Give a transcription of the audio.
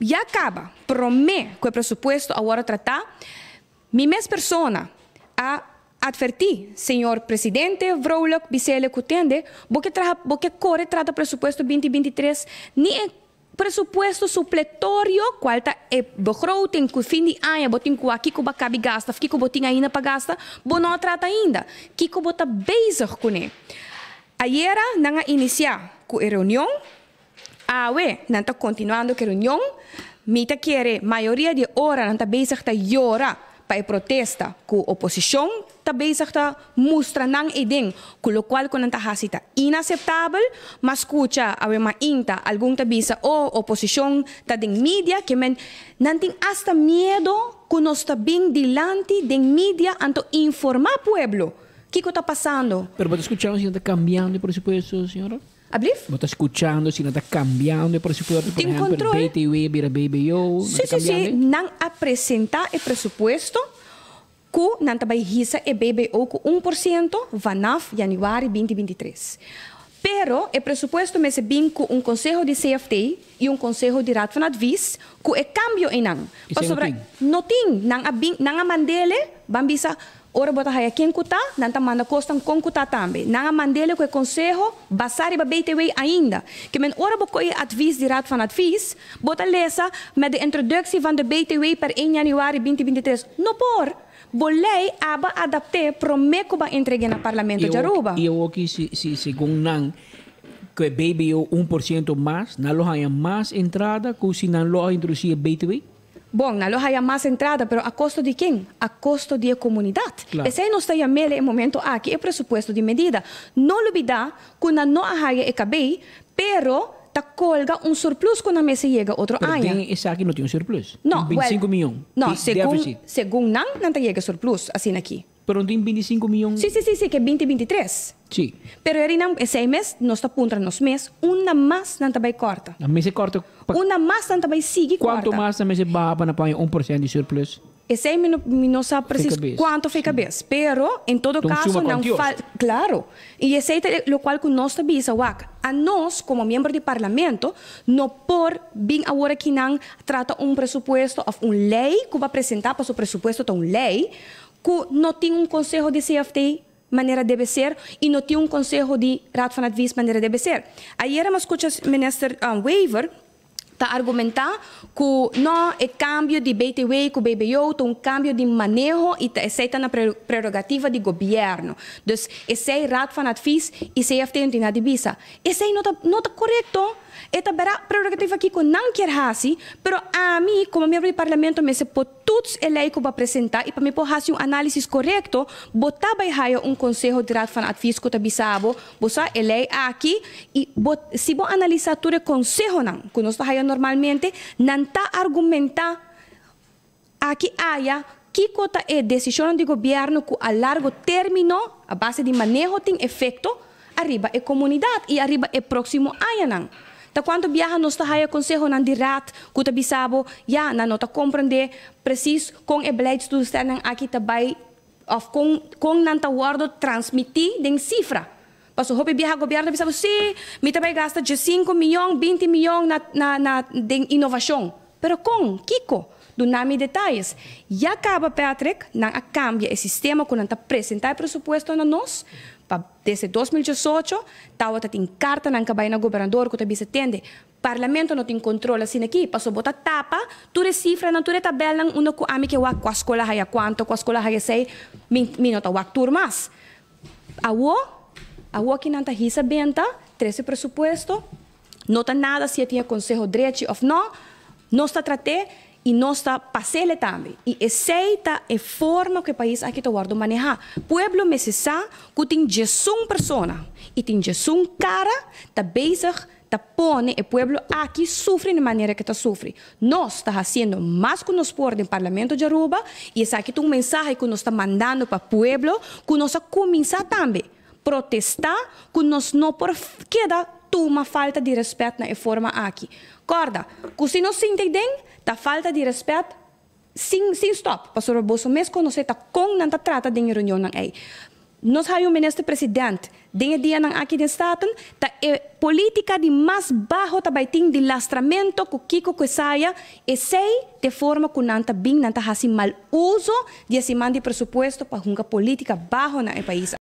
já acaba, promete que o pressuposto agora tratar, mi mes persona a advertir, senhor presidente, vrolijk, bisele, kutende, porque corre trata pressuposto 2023, nem pressuposto supletório, qual está begroting, que fim de ano, botin que aqui que bacabi gasta, que botin ainda para gasta, bo não trata ainda, que bota bezig com ele. Ayer, nanga iniciar com a reunião, nanta continuando com a reunião, mita quer maioria de hora nanta bezig ta llora para protesta com a oposição, ta bezig ta mostra nang eding, com o qual nanta hasita inaceitável, mas escuta awe ma inta algum ta bisa o oposição ta ding mídia que men nanting hasta medo que nós ta bem dilante ding mídia anto informar pueblo. O que está passando? Pero você escuchando se não está cambiando o pressuposto, senhora? Ablif? Você está escuchando se não está cambiando o pressuposto, por exemplo, BTW, vira BBO, sim, não apresentar o pressuposto que não vai risa e BBO com 1% vanaf januário 2023. Pero o pressuposto me se bem com conselho de CFT e conselho de Raad van Advies que é cambio em não. Para sobre não tem, não a mandele, bambisa ora bota haya quem cuta, nanta manda costam com cuta também. Nanga mandele que conselho basari ba BTW ainda. Que men ora boko advies de Raad van Advies, bota lesa met de introductie van de BTW per 1 januari 2023. No por. Bolei aba adapte promeco ba entregue na parlamento de Aruba. E eu aqui se gonang que BBO 1% mais, não lo haya mais entrada, que se não lo introduzir BTW. Bom, não há mais entrada, mas a custo de quem? A custo da comunidade. Claro. Esse não está em momento aqui, é pressuposto de medida. Não olvidar que não há EKB, pero ta colga surplus quando a mesa chega outro ano. Mas esse aqui não tem surplus? Não, 25 milhões? Não, segundo não chega surplus, assim aqui. Pero tem 25 milhões? Sim, que é 2023. Sim. Pero ele não, esse mês, nós está punta nos mês, uma mais não vai corta. A mesa corta? Uma mais não vai seguir corta. Quanto mais a mesa baba na paia 1% de surplus? Esse aí não sabe preciso quanto fica cabeça. Pero, em todo caso, não falta. Claro. E esse é o qual nós sabemos, a nós, como membro do parlamento, não por bem agora que não trata pressuposto ou lei que vai apresentar para o pressuposto de lei, que não tem conselho de CFT maneira deve ser e não tem conselho de Raad van Advies maneira deve ser. Ayer nós escutamos o ministro Wever argumentar que não é cambio de BTW com BBO, é cambio de manejo e aceita na prerrogativa do governo. Então, esse é Raad van Advies e CFT não tem nada de visa. Esse não está correto. Esta é a prerrogativa que eu não quero fazer, mas a mim, como membro do parlamento, me se pode todos a lei que eu vou apresentar e para me fazer análise correto, botar vai conselho de Raad van Advies que eu bisabo, botar a lei aqui e se eu analisar todo o conselho não, que nós estamos normalmente, não está argumentar aqui há que é decisão do governo que a largo término, a base de manejo tem efeito, arriba a comunidade e arriba a próximo ano. Então, quando viaja, nós temos conselho na direto, que o bisabo, já, não está compreender preciso com o beleid do externo aqui também, com não está guardo transmitir em cifra. Mas o viaja governo bisabo, sim, me também gasta de 5 milhões, 20 milhões na inovação. Pero com, Kiko, do nome detalhes. Já acaba, Patrick, não cambia o sistema que não está apresentar o pressuposto na nós, desde 2018, estava tem carta na cabine na governador que também se atende. Parlamento não tem controle assim aqui, passou botar tapa, tudo cifra, não tudo tabela, uno que ame que com a escola haya quanto, com a escola haya sei, minuto wak turmas. Awo que não está recebendo, 13 pressuposto, não está nada se tinha conselho direito ou não está tratando e nós está passando também. E aceita a forma que o país aqui está guardando manejar. Pueblo me se sabe que tem 11 pessoas e tem 11 cara, está bezig, está põe o pueblo aqui sofre de maneira que está sofre. Nós está fazendo mais que nós por no Parlamento de Aruba e esse aqui tem mensagem que nós está mandando para o pueblo que nós começar também protestar que nós não por queda uma falta de respeito na forma aqui. Corda, que se não se entendem, tá falta de respeito, sem stop. Pastor Bosso, mesmo quando você está com não trata de reunião não é. nós temos um ministro-presidente, den dia ng aqui de Staten, ta política de mais baixo também tem de lastramento, que kiko que saia, e sei de forma que não está bem, não está mal uso de esse mande presupuesto para uma política baixo no país.